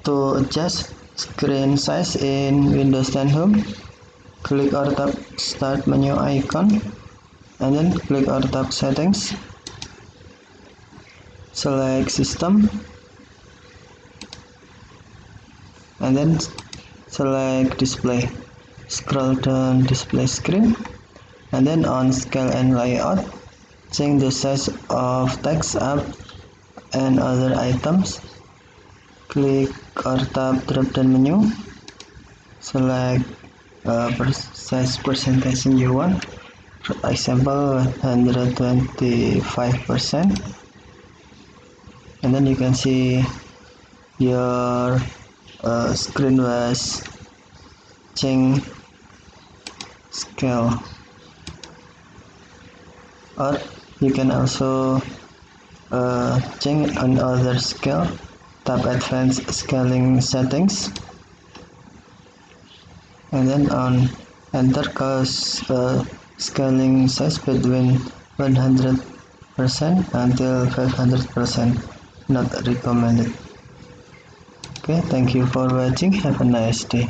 To adjust screen size in Windows 10 Home, click or tap Start menu icon and then click or tap Settings. Select System and then select Display. Scroll down Display Screen and then on Scale and Layout, change the size of text, app, and other items. Click or tap drop-down menu. Select size percentage you want. For example, 125%. And then you can see your screen was change scale. Or you can also change another scale. Tap Advanced Scaling Settings and then on Enter, cause scaling size between 100% until 500%, not recommended. Okay, thank you for watching. Have a nice day.